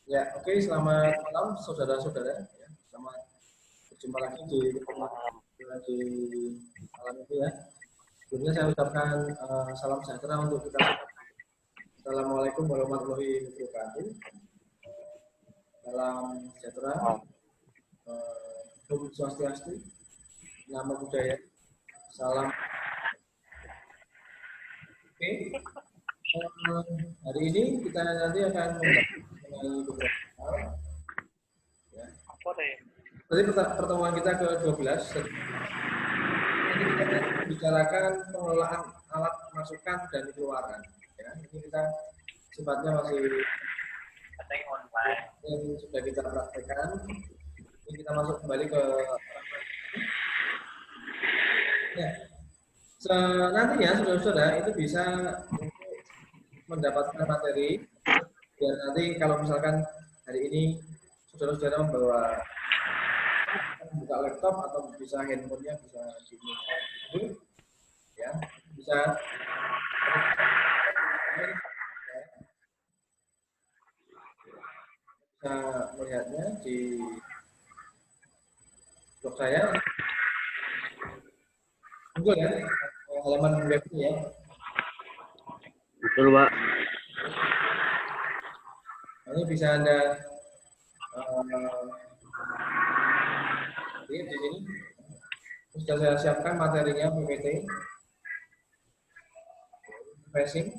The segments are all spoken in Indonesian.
Ya, oke, selamat malam saudara-saudara. Ya, selamat berjumpa lagi di malam itu ya. Sebelumnya saya ucapkan salam sejahtera untuk kita semua. Assalamualaikum warahmatullahi wabarakatuh. Salam sejahtera, Om Swastiastu, Namo Buddhaya, salam. Oke, hari ini kita nanti akan membahas mengenai beberapa hal. Ya. Tadi pertemuan kita ke-12. Nanti kita akan membicarakan pengelolaan alat masukan dan keluaran. Ya, ini kita sifatnya masih yang sudah kita praktekkan. Ini kita masuk kembali ke ya. Nantinya saudara-saudara itu bisa mendapatkan materi dan nanti kalau misalkan hari ini saudara-saudara membawa buka laptop atau bisa handphonenya bisa di ya bisa melihatnya di blog saya Google ya, halaman web ini ya. Betul, Pak. Ini bisa Anda lihat di sini. Sudah saya siapkan materinya PPT. Tracing.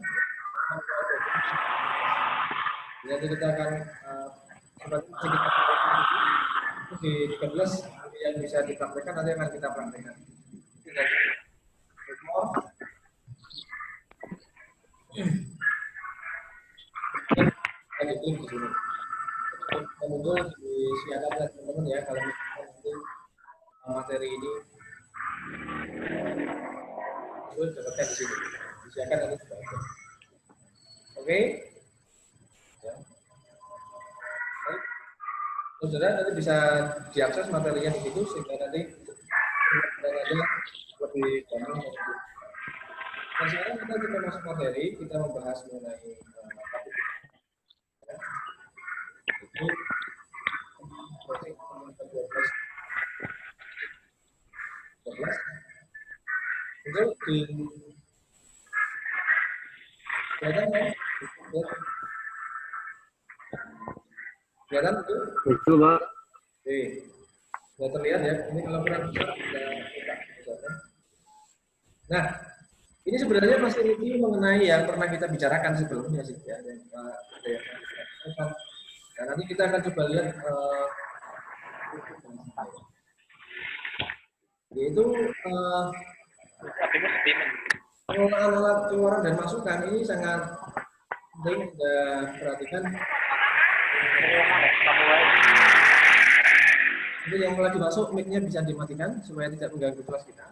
Jadi kita akan di 13 yang bisa dipraktekkan nanti akan kita praktekkan. Ada klik di sini. Muncul disiapkan oleh teman-teman ya kalau misalkan nanti materi ini itu dapatkan di sini. Disiapkan nanti juga ada. Oke. Ya. Saudara nanti bisa diakses materinya di situ sehingga nanti lebih gampang. Nah, sekarang kita masuk materi, kita membahas mengenai topik itu itu di kelihatan itu Betul, Pak. oke, sudah terlihat ya. Ini kalau kurang besar nah, ini sebenarnya masih ini mengenai yang pernah kita bicarakan sebelumnya sih ya. Ada yang nah, nanti kita akan coba lihat yaitu pengelolaan alat keluaran dan masukan ini sangat penting Anda perhatikan. Jadi yang lagi masuk mic-nya bisa dimatikan supaya tidak mengganggu kelas kita.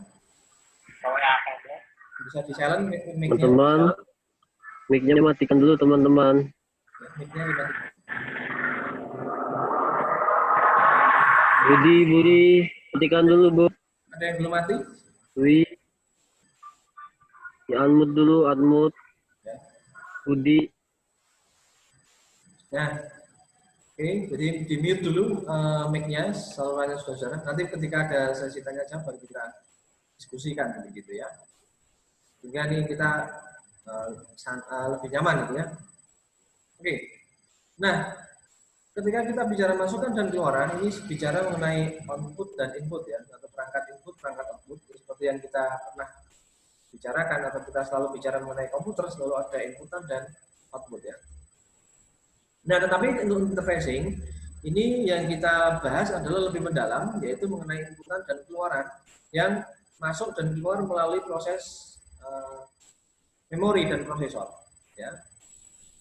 Bisa di silent mic-nya. Teman-teman, mic-nya matikan dulu, teman-teman. Mic-nya dimatikan. Budi, matikan dulu, Bu. Ada yang belum mati? Wi. Ya, unmute dulu, unmute. Ya. Budi. Nah, oke, jadi di mute dulu mic-nya, salurannya saudara. Nanti ketika ada sesi tanya jawab baru kita diskusikan begitu ya. Sehingga ini kita lebih nyaman gitu ya. Oke. Nah, ketika kita bicara masukan dan keluaran, ini bicara mengenai output dan input ya, atau perangkat input, perangkat output. Seperti yang kita pernah bicarakan atau kita selalu bicara mengenai komputer, selalu ada inputan dan output ya. Nah, tetapi untuk interfacing, ini yang kita bahas adalah lebih mendalam, yaitu mengenai inputan dan keluaran yang masuk dan keluar melalui proses memori dan prosesor. Ya.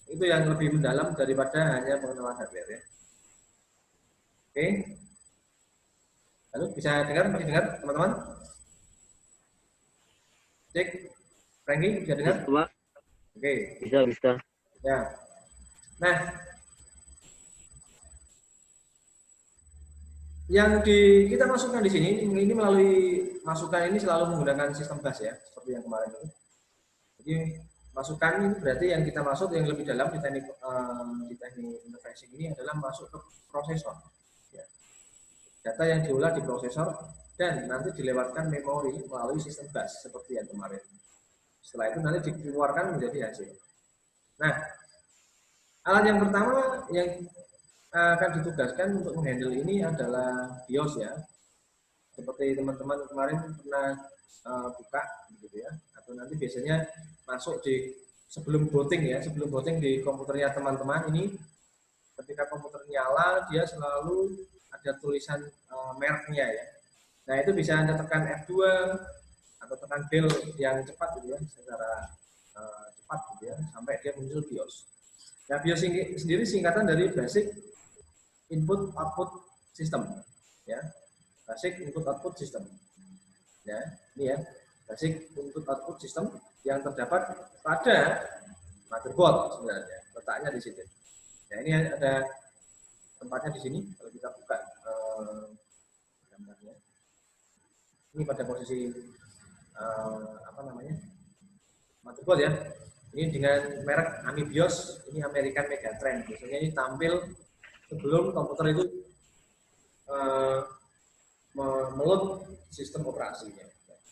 Itu yang lebih mendalam daripada hanya pengenalan hardware ya. Oke. Lalu bisa dengar, masih dengar teman-teman? Cek, Franky bisa dengar? Bisa, Pak. Oke. Bisa. Ya. Nah, yang kita masukkan di sini ini melalui masukan ini selalu menggunakan sistem bus ya, seperti yang kemarin itu. Jadi masukan ini berarti yang kita masuk yang lebih dalam di teknik interfacing ini adalah masuk ke prosesor. Ya. Data yang diolah di prosesor dan nanti dilewatkan memori melalui sistem bus seperti yang kemarin. Setelah itu nanti dikeluarkan menjadi hasil. Nah, alat yang pertama yang akan ditugaskan untuk menghandle ini adalah BIOS ya. Seperti teman-teman kemarin pernah buka gitu ya, atau nanti biasanya masuk di sebelum booting ya, sebelum booting di komputernya teman-teman ini, ketika komputer nyala dia selalu ada tulisan mereknya ya. Nah itu bisa Anda tekan F2 atau tekan bel yang cepat gitu ya, secara cepat gitu ya, sampai dia muncul BIOS. Nah BIOS sendiri singkatan dari Basic Input Output System ya, Basic Input Output System ya, ini ya, Basic Input Output System yang terdapat pada motherboard sebenarnya, letaknya di situ. Nah ini ada tempatnya di sini kalau kita buka gambarnya. Ini pada posisi apa namanya, motherboard ya. Ini dengan merek AMI BIOS, ini American Megatrend. Biasanya ini tampil sebelum komputer itu meload sistem operasinya,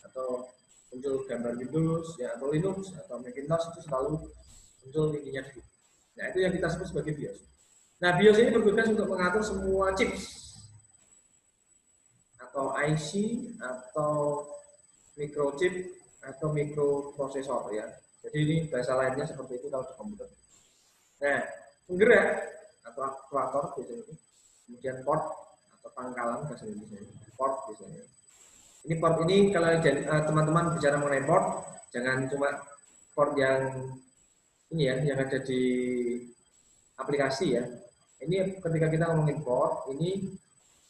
atau muncul gambar Windows ya, atau Linux atau Macintosh, itu selalu muncul ininya dulu. Nah itu yang kita sebut sebagai BIOS. Nah BIOS ini bertugas untuk mengatur semua chips atau IC atau microchip atau mikroprosesor ya. Jadi ini bahasa lainnya seperti itu kalau di komputer. Nah penggerak atau aktuator biasanya ini, kemudian port atau pangkalan bahasa Indonesia, port biasanya. Ini port ini kalau teman-teman bicara mengenai port, jangan cuma port yang ini ya, yang ada di aplikasi ya. Ini ketika kita ngomongin port, ini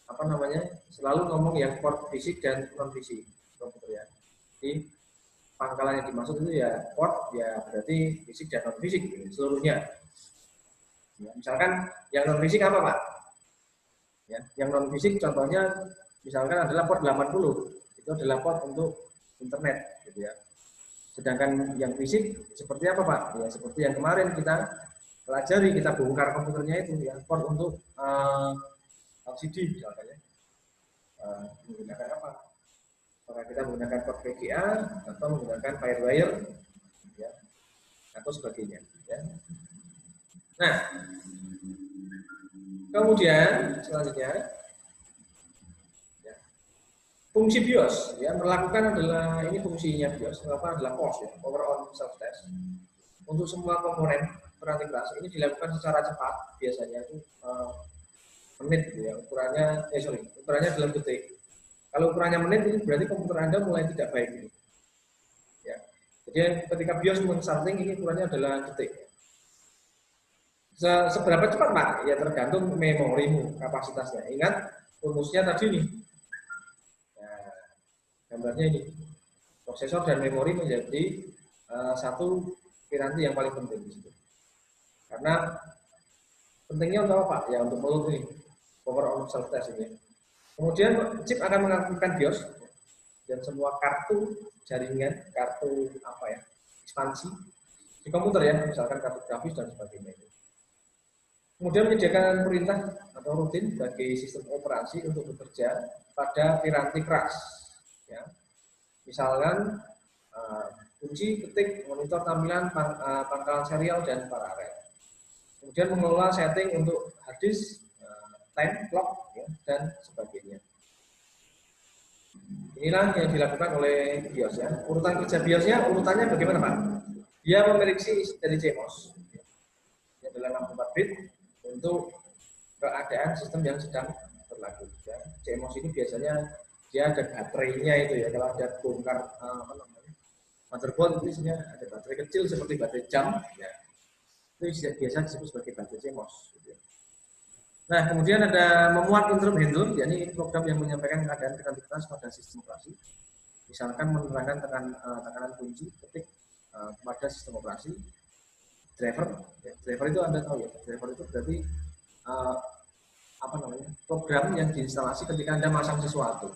apa namanya, selalu ngomong yang port fisik dan non fisik komputer ya. Jadi pangkalan yang dimaksud itu ya port ya berarti fisik dan non fisik seluruhnya. Ya, misalkan yang non fisik apa Pak? Ya, yang non fisik contohnya misalkan adalah port 80, itu adalah port untuk internet gitu ya. Sedangkan yang fisik seperti apa Pak? Ya seperti yang kemarin kita pelajari, kita bongkar komputernya itu ya, port untuk LCD misalkan ya. Menggunakan apa? Apakah kita menggunakan port VGA atau menggunakan Firewire ya, atau sebagainya ya. Nah, kemudian selanjutnya ya, fungsi BIOS ya, melakukan adalah ini fungsinya BIOS melakukan adalah POS ya, power on self test. Untuk semua komponen perangkat keras ini dilakukan secara cepat, biasanya itu menit gitu ya, ukurannya dalam detik. Kalau ukurannya menit ini berarti komputer Anda mulai tidak baik ini. Ya. Jadi ketika BIOS men-starting ini ukurannya adalah detik. Seberapa cepat Pak? Ya tergantung memorimu, kapasitasnya. Ingat rumusnya tadi nih. Nah, gambarnya ini. Prosesor dan memori menjadi satu piranti yang paling penting di situ. Karena pentingnya untuk apa Pak? Ya untuk meload ini, power on self test ini. Kemudian chip akan mengaktifkan BIOS dan semua kartu jaringan, kartu apa ya, ekspansi di komputer ya, misalkan kartu grafis dan sebagainya. Kemudian menyediakan perintah atau rutin bagi sistem operasi untuk bekerja pada piranti keras. Ya. Misalkan kunci, ketik, monitor tampilan, pangkalan serial dan paralel. Kemudian mengelola setting untuk hard disk, time clock ya, dan sebagainya. Inilah yang dilakukan oleh BIOS ya. Urutan kerja BIOS-nya, urutannya bagaimana Pak? Dia memiliki dari CMOS, yang adalah 64 bit untuk keadaan sistem yang sedang berlaku. Ya. CMOS ini biasanya dia ada baterainya itu ya. Kalau ada bongkar apa namanya, motherboard itu biasanya ada baterai kecil seperti baterai jam. Ya. Itu biasa disebut sebagai baterai CMOS. Gitu ya. Nah, kemudian ada memuat interrupt handler, yakni program yang menyampaikan keadaan kreativitas pada sistem operasi. Misalkan menerangkan tekanan kunci ketik pada sistem operasi. Driver, ya, driver itu Anda tahu ya, driver itu berarti apa namanya, program yang diinstalasi ketika Anda masang sesuatu.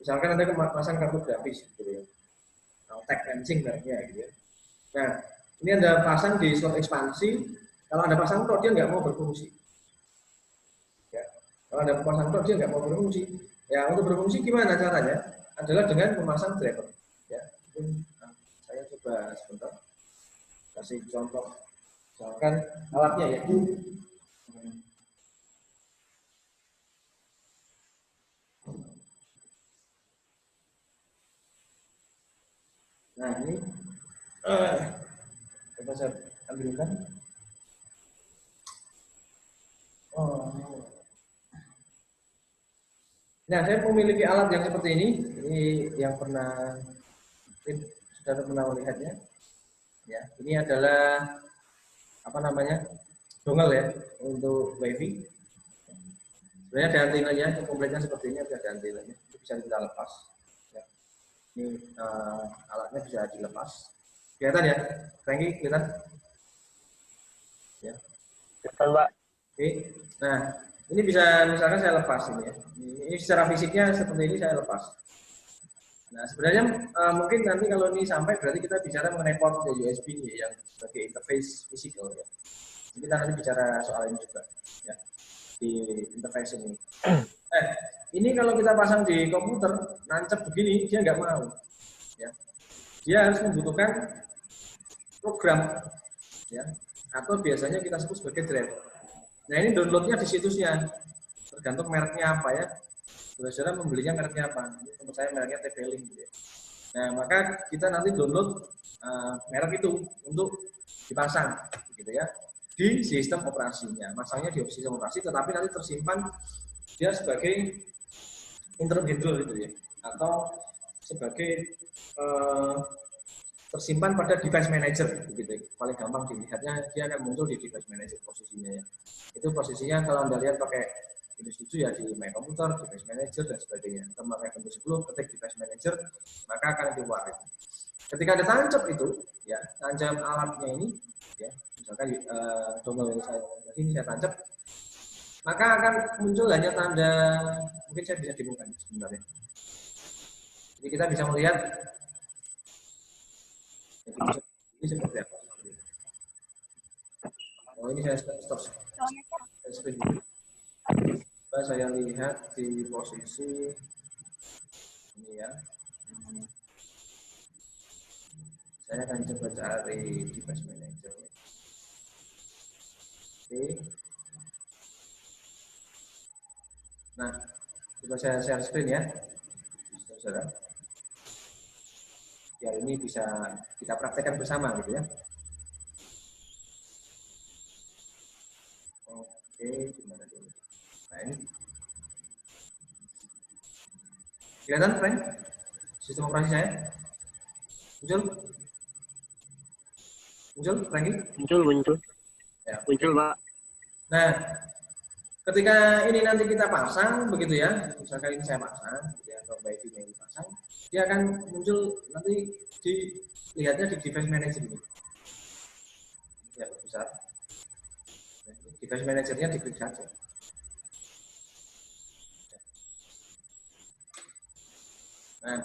Misalkan Anda masang kartu grafis, gitu ya, tag launching gitu ya. Nah, Ini Anda pasang di slot ekspansi. Kalau Anda pasang tok, dia nggak mau berfungsi. Ya. Kalau Anda pasang tok, dia nggak mau berfungsi. Ya, untuk berfungsi gimana caranya? Adalah dengan memasang driver. Ya, mungkin saya coba sebentar kasih contoh. Misalkan alatnya ya. Nah ini, coba saya ambilkan. Oh. Nah, saya memiliki alat yang seperti ini. Ini yang pernah mungkin sudah pernah melihatnya. Ya, ini adalah apa namanya? Dongle ya untuk WiFi. Sebenarnya ada antenanya, kompleknya seperti ini, ada antenanya. Itu bisa kita lepas. Ya. Ini alatnya bisa dilepas. Kelihatan ya, Franky, kelihatan? Ya. Kelihatan, Pak. Oke. Nah, ini bisa misalkan saya lepas ini ya. Ini secara fisiknya seperti ini saya lepas. Nah, sebenarnya mungkin nanti kalau ini sampai berarti kita bicara mengenai port USB yang sebagai interface fisikal ya. Jadi kita nanti bicara soal ini juga ya di interface ini. Ini kalau kita pasang di komputer nancep begini dia nggak mau. Ya. Dia harus membutuhkan program ya atau biasanya kita sebut sebagai driver. Nah, ini downloadnya di situsnya tergantung mereknya apa ya. Saudara membelinya mereknya apa? Menurut saya mereknya TP-Link. Gitu ya. Nah, maka kita nanti download merek itu untuk dipasang, gitu ya, di sistem operasinya. Masangnya di sistem operasi, tetapi nanti tersimpan dia sebagai interrupt handler, gitu ya, atau sebagai tersimpan pada device manager, gitu. Paling gampang dilihatnya dia akan muncul di device manager posisinya ya. Itu posisinya kalau Anda lihat pakai Windows 7 ya di My Computer, Device Manager dan sebagainya. Kalau pakai Windows 10 ketik Device Manager maka akan keluar. Ketika ada tancap itu, ya tancap alatnya ini, ya misalkan dongle yang saya ini saya tancap, maka akan muncul hanya tanda, mungkin saya bisa demokan sebenarnya. Jadi kita bisa melihat ini seperti apa. Oh ini saya stop screen dulu. Saya lihat di posisi ini ya. Saya akan coba cari device manager. Oke. Nah, coba saya share screen ya, saudara. Ya ini bisa kita praktekkan bersama gitu ya. Oke, gimana dulu? Nah ini. Kelihatan, Frank? Sistem operasi saya? Muncul? Muncul, Franky? Muncul. Ya. Muncul, Pak. Nah, ketika ini nanti kita pasang, begitu ya, misalkan ini saya pasang, gitu ya, atau WiFi yang dipasang, dia akan muncul nanti dilihatnya di device manager ini. Ya, besar. Device manajernya diklik saja. Nah,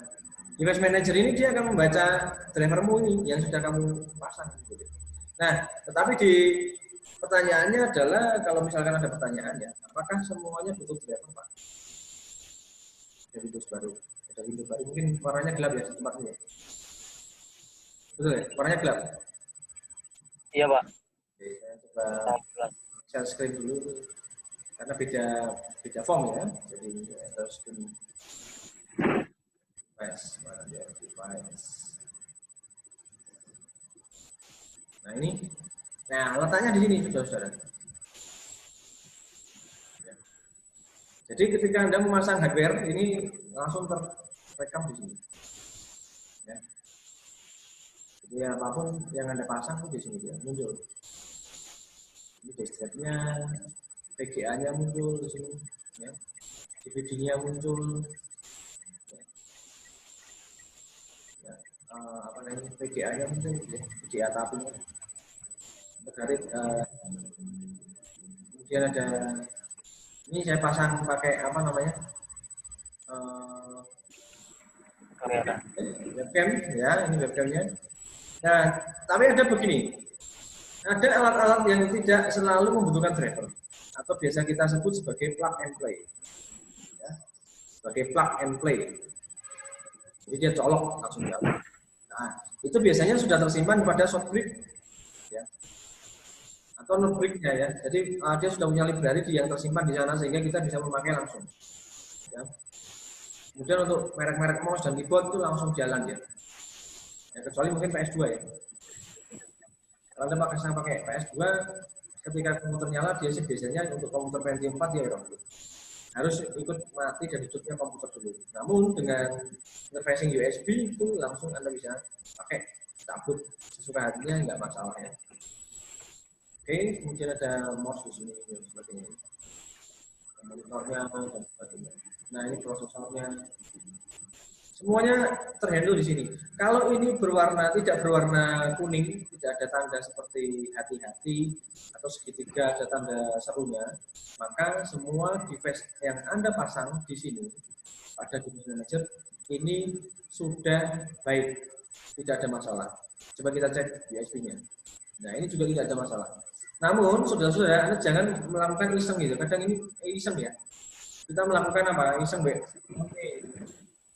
device manager ini dia akan membaca drivermu ini yang sudah kamu pasang. Nah, tetapi di pertanyaannya adalah kalau misalkan ada pertanyaan ya, apakah semuanya butuh driver, Pak? Ada Windows baru, mungkin warnanya gelap ya tempatnya. Betul ya, warnanya gelap. Iya, Pak. Oke, saya coba share screen dulu karena beda form ya, jadi harus screen. Mana dia device. Nah ini, nah letaknya di sini saudara. Ya. Jadi ketika Anda memasang hardware ini langsung terekam di sini. Ya. Jadi apapun yang Anda pasang di sini dia muncul. Ini desktopnya, VGA-nya muncul di sini, ya. DVD-nya muncul. Apa namanya VGA-nya muncul ya, VGA tabungnya garis kemudian ada ini saya pasang pakai apa namanya webcam ya, ini webcamnya Nah, tapi ada begini, ada alat-alat yang tidak selalu membutuhkan driver, atau biasa kita sebut sebagai plug and play. Ya, sebagai plug and play. Jadi dia colok langsung jalan. Nah, itu biasanya sudah tersimpan pada soft brick, ya, atau non bricknya ya. Jadi dia sudah punya library yang tersimpan di sana sehingga kita bisa memakai langsung. Ya. Kemudian untuk merek-merek mouse dan keyboard itu langsung jalan ya. Ya, kecuali mungkin PS2 ya. Kalau Anda pakai PS2, ketika komputer nyala dia sih biasanya untuk komputer Pentium 4 ya harus ikut mati dan hidupnya komputer dulu. Namun dengan interfacing USB itu langsung Anda bisa pakai cabut sesuka hatinya, nggak masalah ya. Oke, kemudian ada mouse di sini dan sebagainya. Monitornya dan sebagainya. Nah ini prosesornya. Semuanya terhandle di sini. Kalau ini tidak berwarna kuning, tidak ada tanda seperti hati-hati atau segitiga ada tanda serunya, maka semua device yang Anda pasang di sini pada Device Manager ini sudah baik, tidak ada masalah. Coba kita cek USB-nya. Nah ini juga tidak ada masalah. Namun saudara-saudara, Anda jangan melakukan iseng gitu. Kadang ini iseng ya. Kita melakukan apa? Iseng, Oke.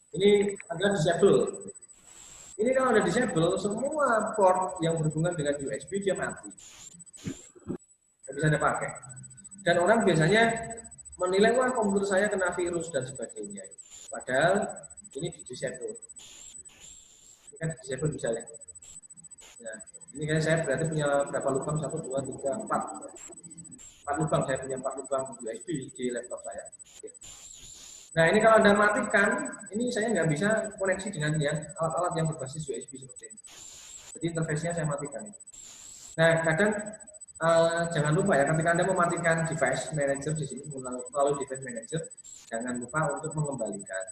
Ini adalah disable. Ini kalau ada disable, semua port yang berhubungan dengan USB dia mati. Tidak bisa Anda pakai. Dan orang biasanya menilai, wah komputer saya kena virus dan sebagainya. Padahal ini di disable. Ini kan di disable bisa ya. Nah, ini kan saya berarti punya berapa lubang? 1, 2, 3, 4. 4 lubang, saya punya 4 lubang USB di laptop saya. Oke. Nah ini kalau Anda matikan, ini saya nggak bisa koneksi dengan yang alat-alat yang berbasis USB seperti ini. Jadi interface-nya saya matikan. Nah kadang jangan lupa ya, ketika Anda mematikan device manager di sini melalui device manager, jangan lupa untuk mengembalikan.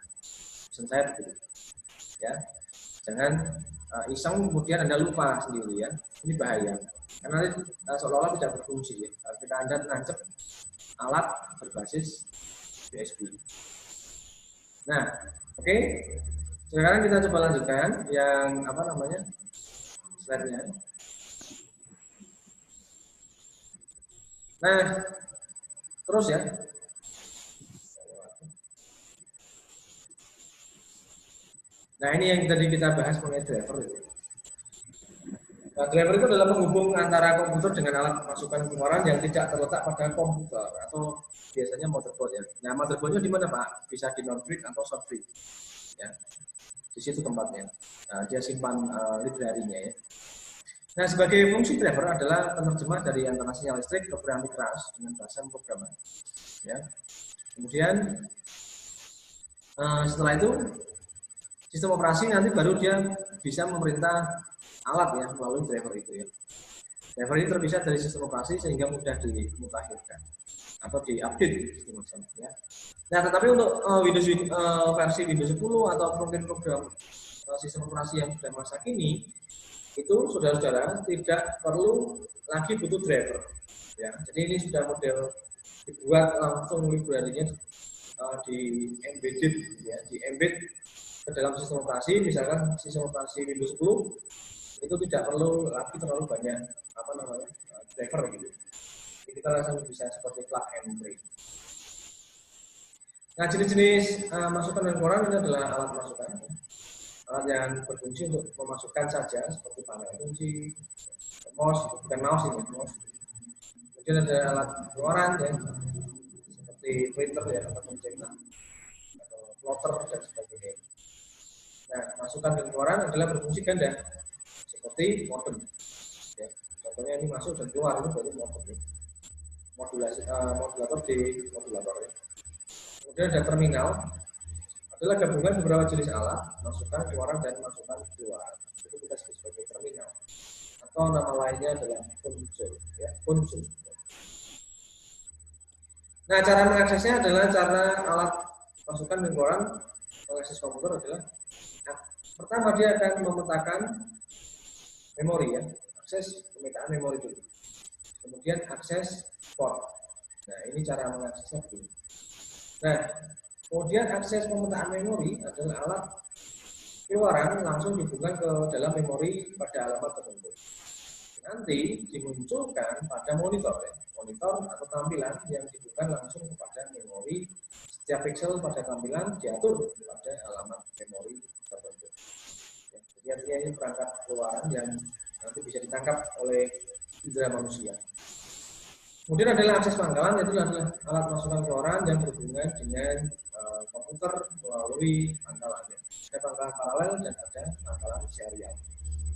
Pesan saya begitu. Ya, jangan iseng kemudian Anda lupa sendiri ya. Ini bahaya. Karena seolah-olah tidak berfungsi ya. Ketika Anda menancap alat berbasis USB. Nah, oke. Sekarang kita coba lanjutkan yang apa namanya slide-nya. Nah, terus ya. Nah, ini yang tadi kita bahas mengenai driver itu. Nah, driver itu adalah penghubung antara komputer dengan alat masukan keluaran yang tidak terletak pada komputer atau biasanya motherboard ya. Nah, motherboardnya di mana Pak? Bisa di non-brick atau soft brick. Ya, di situ tempatnya. Nah, dia simpan library-nya ya. Nah, sebagai fungsi driver adalah penerjemah dari antara sinyal listrik ke piramid keras dengan bahasa pemrograman. Ya. Kemudian setelah itu sistem operasi nanti baru dia bisa memerintah alat ya melalui driver itu ya. Driver ini terpisah dari sistem operasi sehingga mudah dimutakhirkan atau diupdate ya. Nah, tetapi untuk Windows versi Windows 10 atau mungkin program sistem operasi yang sudah masa kini itu saudara-saudara tidak perlu lagi butuh driver ya. Jadi ini sudah model dibuat langsung library-nya di embedded ya, di embed ke dalam sistem operasi. Misalkan sistem operasi Windows 10 itu tidak perlu lagi terlalu banyak apa namanya driver gitu. Jadi kita langsung bisa seperti plug and play. Nah, jenis-jenis masukan dan keluaran ini adalah alat masukan. Alat yang berfungsi untuk memasukkan saja seperti panel kunci, mouse, bukan mouse ini, mouse. Kemudian ada alat keluaran ya, seperti printer ya atau pencetak atau plotter dan sebagainya. Nah, masukan dan keluaran adalah berfungsi ganda seperti modem. Ya, contohnya ini masuk dan keluar itu berarti modem. Ya. Modulator di modulator ya. Kemudian ada terminal. Adalah gabungan beberapa jenis alat, masukan keluaran dan masukan keluar. Itu kita sebut sebagai terminal. Atau nama lainnya adalah konsol, ya, konsol. Nah, cara mengaksesnya adalah cara alat masukan dan keluaran mengakses komputer adalah pertama dia akan memetakan memori ya, akses pemetaan memori dulu. Kemudian akses port. Nah, ini cara mengaksesnya begini. Nah, kemudian akses pemetaan memori adalah alat keluaran langsung dihubungkan ke dalam memori pada alamat tertentu. Nanti dimunculkan pada monitor, ya. Monitor atau tampilan yang dihubungkan langsung kepada memori. Setiap pixel pada tampilan diatur pada alamat memori tertentu. Ya, jadi artinya ini perangkat keluaran yang nanti bisa ditangkap oleh indera manusia. Kemudian adalah akses pangkalan, yaitu adalah alat masukan keluaran yang berhubungan dengan komputer melalui pangkalan. Ada pangkalan paralel dan ada pangkalan serial.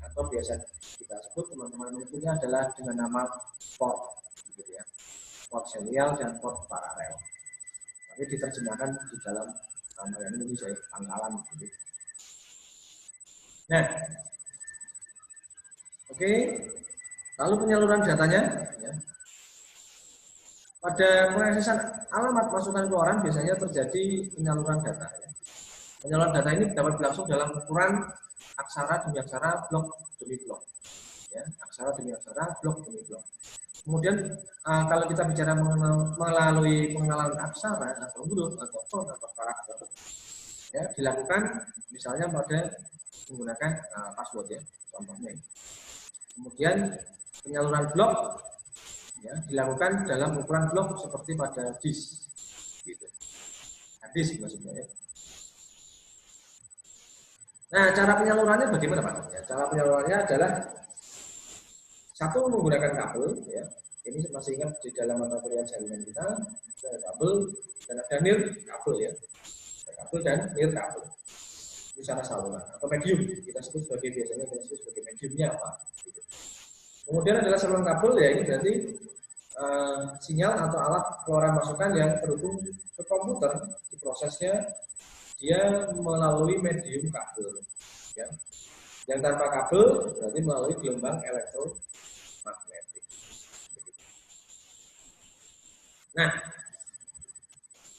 Atau biasa kita sebut teman-teman menyebutnya adalah dengan nama port, gitu ya. Port serial dan port paralel. Tapi diterjemahkan di dalam nama yang ini saya pangkalan. Gitu. Nah, oke. Lalu penyaluran datanya. Ya. Pada pengaksesan alamat masukan keluaran biasanya terjadi penyaluran data. Ya. Penyaluran data ini dapat berlangsung dalam ukuran aksara demi aksara, blok demi blok. Ya, aksara demi aksara, blok demi blok. Kemudian kalau kita bicara melalui pengenalan aksara atau huruf atau tone atau karakter, ya, dilakukan misalnya pada menggunakan password, ya, contohnya. Kemudian penyaluran blok, ya, dilakukan dalam ukuran blok seperti pada disk, gitu. Nah, disk maksudnya, ya. Nah, cara penyalurannya bagaimana, Pak? Ya, cara penyalurannya adalah satu menggunakan kabel, ya. Ini masih ingat di dalam mata kuliah jaringan kita, ada kabel dan ada nir kabel, ya. Ada kabel dan nir kabel. Ini cara saluran atau medium. Kita sebut sebagai biasanya kita sebut sebagai mediumnya apa. Gitu. Kemudian adalah saluran kabel, ya, ini berarti sinyal atau alat keluaran masukan yang terhubung ke komputer. Di prosesnya dia melalui medium kabel, ya. Yang tanpa kabel berarti melalui gelombang elektromagnetik. Nah,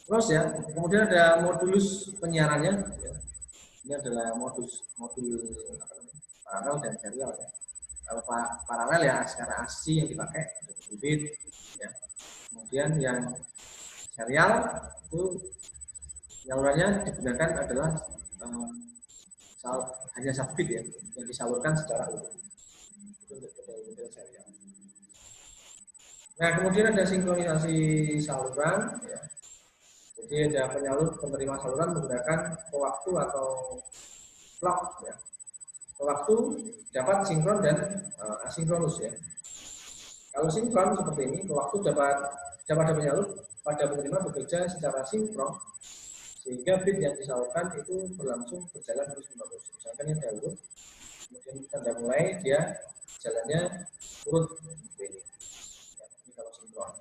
terus, ya, kemudian ada modulus penyiarannya. Ya. Ini adalah modul paralel dan serial. Ya. Kalau paralel, ya, secara ASCII yang dipakai, bit, ya. Kemudian yang serial itu penyalurannya digunakan adalah hanya 1 bit, ya, yang disalurkan secara utuh. Itu untuk model serial. Nah, kemudian ada sinkronisasi saluran, ya. Jadi ada penerima saluran menggunakan pewaktu atau clock, ya. Pewaktu dapat sinkron dan asinkronus, ya. Kalau sinkron seperti ini, pewaktu dapat ada penyalur pada penerima bekerja secara sinkron, sehingga bit yang disalurkan itu berjalan terus menerus. Misalkan ini dahulu, kemudian tanda mulai, dia jalannya urut seperti ini. Ya, ini kalau sinkron.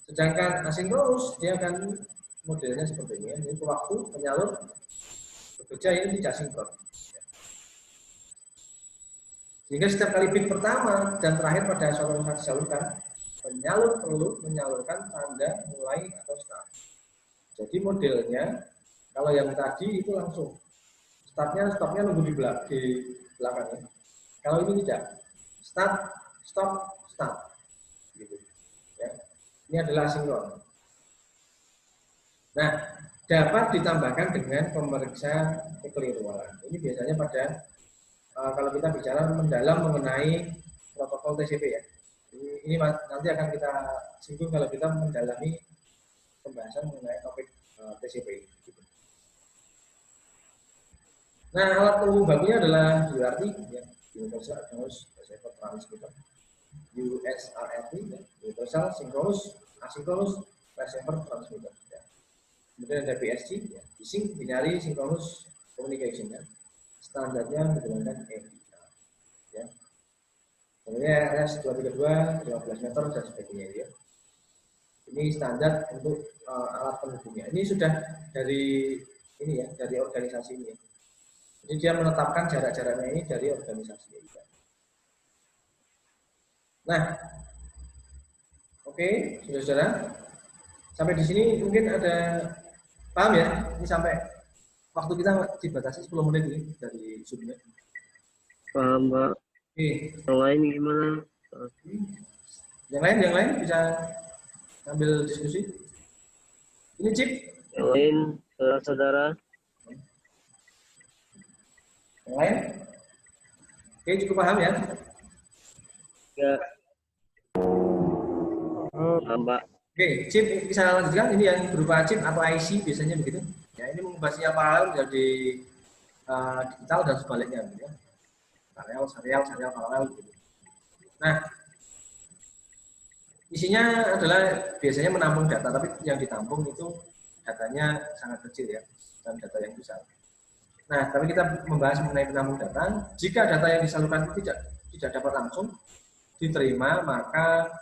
Sedangkan asinkronus, dia akan modelnya seperti ini. Ini pewaktu penyalur bekerja ini tidak sinkron. Sehingga setiap kali bit pertama dan terakhir pada suatu yang disalurkan, penyalur perlu menyalurkan tanda mulai atau start. Jadi modelnya, kalau yang tadi itu langsung stopnya nunggu di belakangnya. Kalau ini tidak, start, stop, start. Gitu. Ya. Ini adalah sinkron. Nah, dapat ditambahkan dengan pemeriksa kekeliruan. Ini biasanya pada kalau kita bicara mendalam mengenai protokol TCP, ya. Ini nanti akan kita singgung kalau kita mendalami pembahasan mengenai topik TCP. Gitu. Nah, alat peluru bakunya adalah UART, ya, Universal Synchronous Receiver Transmitter, USRT, ya, Universal Synchronous Asynchronous Receiver Transmitter. Ya. Kemudian ada BSC, ya, Binary Synchronous Communication, ya. Standarnya menggunakan EIA, ya. Kemudian RS-232, 15 meter dan sebagainya, ya. Ini standar untuk alat penghubungnya. Ini sudah dari ini, ya, dari organisasi ini. Ya. Jadi dia menetapkan jarak-jaraknya ini dari organisasi ini. Ya. Nah, oke, saudara-saudara, sampai di sini mungkin ada paham, ya? Ini sampai waktu kita dibatasi 10 menit ini dari Zoom-nya. Paham, Pak. Oke. Yang lain gimana? Yang lain bisa ambil diskusi. Ini Cip. Yang lain, saudara-saudara. Yang lain? Oke, cukup paham ya? Ya, Mbak. Oke, chip bisa lanjutkan. Ini yang berupa chip atau IC biasanya begitu. Ya, ini mengubah sinyal paralel menjadi digital dan sebaliknya, gitu ya. Serial, serial, serial paralel, gitu. Nah, isinya adalah biasanya menampung data, tapi yang ditampung itu datanya sangat kecil ya, dan data yang besar. Nah, tapi kita membahas mengenai penampung data. Jika data yang disalurkan tidak dapat langsung diterima, maka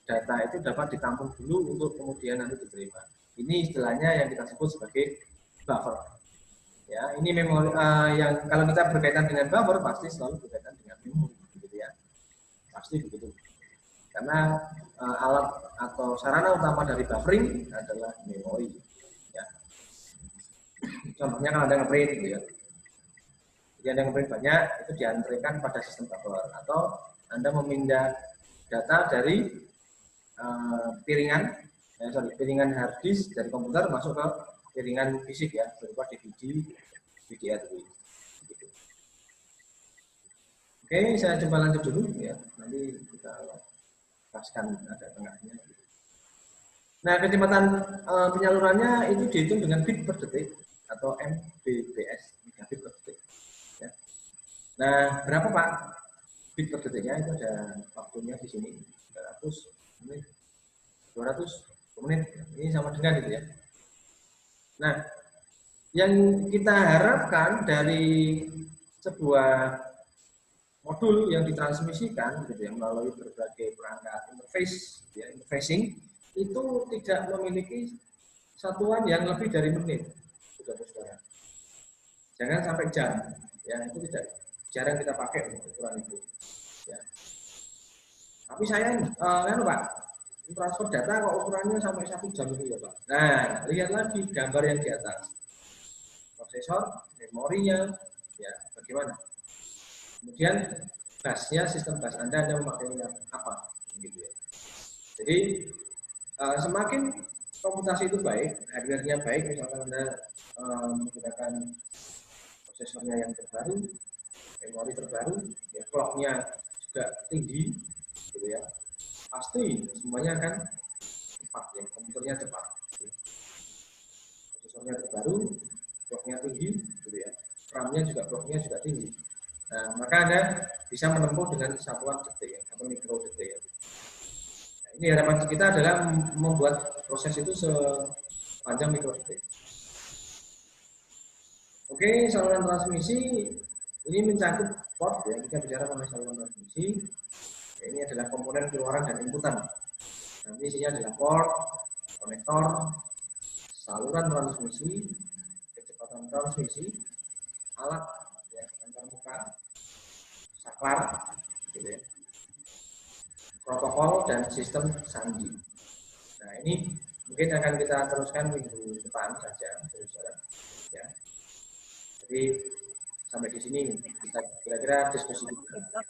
data itu dapat ditampung dulu untuk kemudian nanti diterima. Ini istilahnya yang kita sebut sebagai buffer. Ya, ini memori yang kalau kita berkaitan dengan buffer pasti selalu berkaitan dengan memori, gitu ya. Pasti begitu. Karena alat atau sarana utama dari buffering adalah memori. Ya. Contohnya kalau Anda nge-print, gitu ya. Jadi Anda nge-print banyak, itu diantarkan pada sistem buffer. Atau Anda memindah data dari piringan hard disk dari komputer masuk ke piringan fisik ya, berupa DVD, VDR. Gitu. Oke, saya coba lanjut dulu ya. Nanti kita lepaskan ada tengahnya. Nah, kecepatan penyalurannya itu dihitung dengan bit per detik atau Mbps, megabit per detik. Ya. Nah, berapa Pak bit per detiknya? Itu ada waktunya di sini, 300 menit, 200 menit. Ini sama dengan itu ya. Nah, yang kita harapkan dari sebuah modul yang ditransmisikan gitu ya, melalui berbagai perangkat interface, ya, interfacing, itu tidak memiliki satuan yang lebih dari menit, saudara-saudara. Jangan sampai jam, ya itu jarang kita pakai ukuran itu. Ya. Tapi saya Pak, transfer data kok ukurannya sampai 1 jam itu ya Pak. Nah, lihat lagi gambar yang di atas. Prosesor, memorinya, ya bagaimana. Kemudian busnya, sistem bus Anda memakainya apa, gitu ya. Jadi semakin komputasi itu baik, hardware-nya baik, misalkan Anda menggunakan prosesornya yang terbaru, memori terbaru, ya clock-nya juga tinggi, gitu ya. Pasti semuanya akan cepat ya, komputernya cepat. Prosesornya terbaru, clock-nya tinggi, gitu ya. RAM-nya juga clock-nya juga tinggi. Nah, maka Anda bisa menempuh dengan satuan detik ya, atau mikro detik ya. Nah, ini harapan kita adalah membuat proses itu sepanjang mikro detik. Oke, saluran transmisi ini mencakup port ya, kita bicara mengenai saluran transmisi. Ya, ini adalah komponen keluaran dan inputan. Nanti isinya adalah port, konektor, saluran transmisi, kecepatan transmisi, alat ya, antar muka, saklar, gitu ya, protokol dan sistem sandi. Nah ini mungkin akan kita teruskan minggu depan saja, saudara. Ya. Jadi sampai di sini kita kira-kira diskusi kita.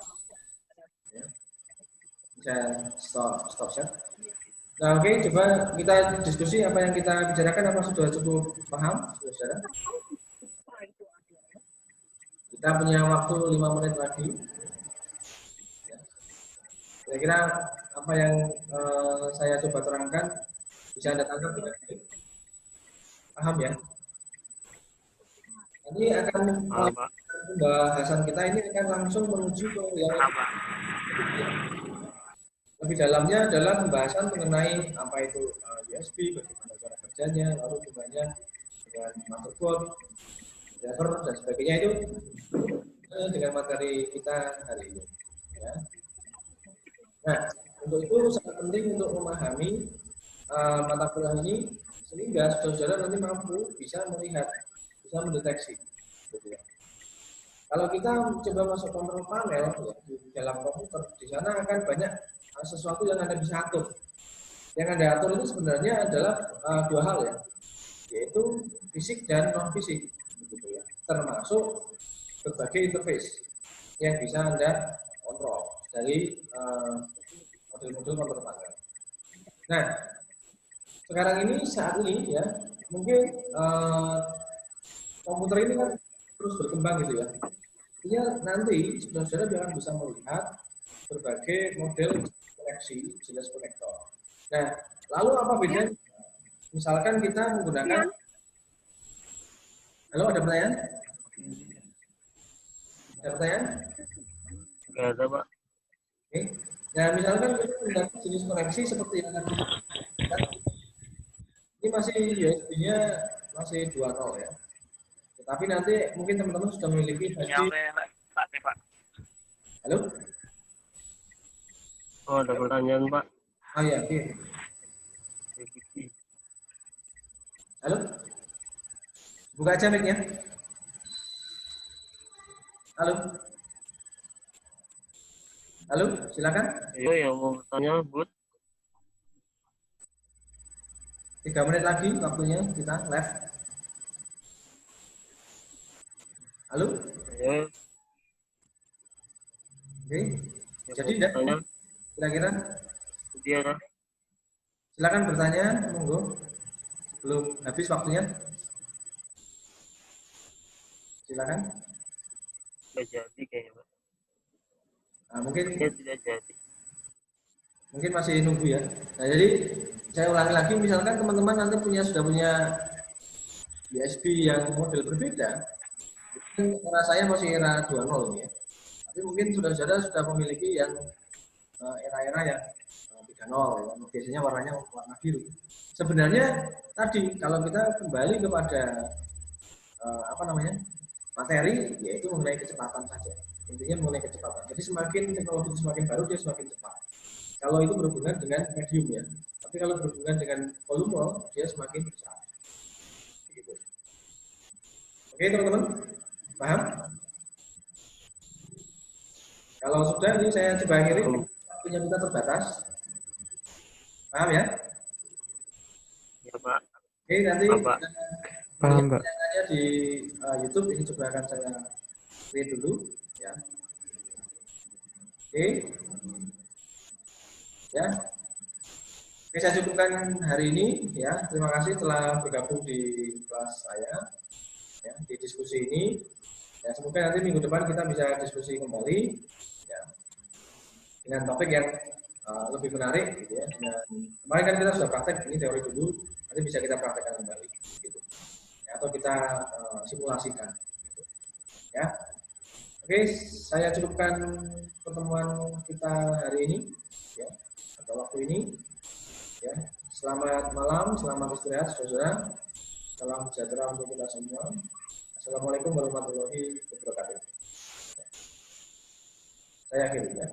Ya. Bisa stop ya. Nah oke, coba kita diskusi apa yang kita bicarakan, apa sudah cukup paham, saudara? Kita punya waktu 5 menit lagi. Kira-kira apa yang saya coba terangkan bisa Anda tangkap dengan baik? Paham ya? Nanti akan pembahasan kita ini akan langsung menuju ke yang lebih dalamnya adalah pembahasan mengenai apa itu USB, bagaimana cara kerjanya, lalu hubungannya dengan motherboard, driver dan sebagainya itu dengan materi kita hari ini. Ya. Nah, untuk itu sangat penting untuk memahami mata kuliah ini sehingga saudara-saudara nanti mampu bisa melihat, bisa mendeteksi. Gitu ya. Kalau kita coba masuk kontrol panel ya, di dalam komputer, di sana akan banyak sesuatu yang Anda bisa atur. Yang Anda atur itu sebenarnya adalah dua hal ya, yaitu fisik dan non fisik, gitu ya. Termasuk berbagai interface yang bisa Anda kontrol dari model-model kontrol panel. Nah, sekarang ini saat ini ya, mungkin komputer ini kan terus berkembang gitu ya. Artinya nanti saudara-saudara akan bisa melihat berbagai model koneksi jenis konektor. Nah, lalu apa bedanya? Misalkan kita menggunakan, halo ada pertanyaan? Ada pertanyaan? Nggak ada, Pak. Oke. Nah, misalkan kita menggunakan jenis koneksi seperti yang tadi kita, ini masih USB-nya masih 2.0 ya. Tetapi nanti mungkin teman-teman sudah memiliki HD. Halo? Oh, ada pertanyaan, Pak. Oh ya, oke. Halo? Buka aja mic-nya. Halo? Halo, silakan. Ayo yang mau bertanya, Bud. 3 menit lagi waktunya kita live. Halo? Ayo, Oke. yang Jadi mau enggak bertanya, kira-kira? dia ya. Silakan bertanya, monggo. Belum habis waktunya. Silakan. Nggak jadi kayaknya, Pak. Nah, mungkin Dia tidak jadi. masih nunggu ya. Nah, jadi saya ulangi lagi, misalkan teman-teman nanti sudah punya USB yang model berbeda, era saya masih era 2.0 ini ya. Tapi mungkin sudah memiliki yang era-era yang 3.0 ya. Biasanya warnanya warna biru. Sebenarnya tadi kalau kita kembali kepada materi, yaitu mengenai kecepatan saja. Intinya mengenai kecepatan. Jadi semakin teknologi itu semakin baru, dia semakin cepat. Kalau itu berhubungan dengan medium ya. Tapi kalau berhubungan dengan volume, dia semakin besar. Begitu. Oke teman-teman, paham? Kalau sudah, ini saya coba akhiri. Waktunya kita terbatas. Paham ya? Ya, Pak. Oke, nanti Paham, Pak. pertanyaannya di YouTube ini coba akan saya create dulu ya. Oke. Ya. Oke, saya cukupkan hari ini ya. Terima kasih telah bergabung di kelas saya ya, di diskusi ini. Ya, semoga nanti minggu depan kita bisa diskusi kembali ya, dengan topik yang lebih menarik gitu ya. Dengan kemarin kan kita sudah praktek, ini teori dulu, nanti bisa kita praktekkan kembali gitu. Ya, atau kita simulasikan gitu. Ya. Oke, saya cukupkan pertemuan kita hari ini ya, atau waktu ini. Ya, selamat malam, selamat istirahat, saudara. Salam sejahtera untuk kita semua. Assalamualaikum warahmatullahi wabarakatuh. Saya akhiri ya.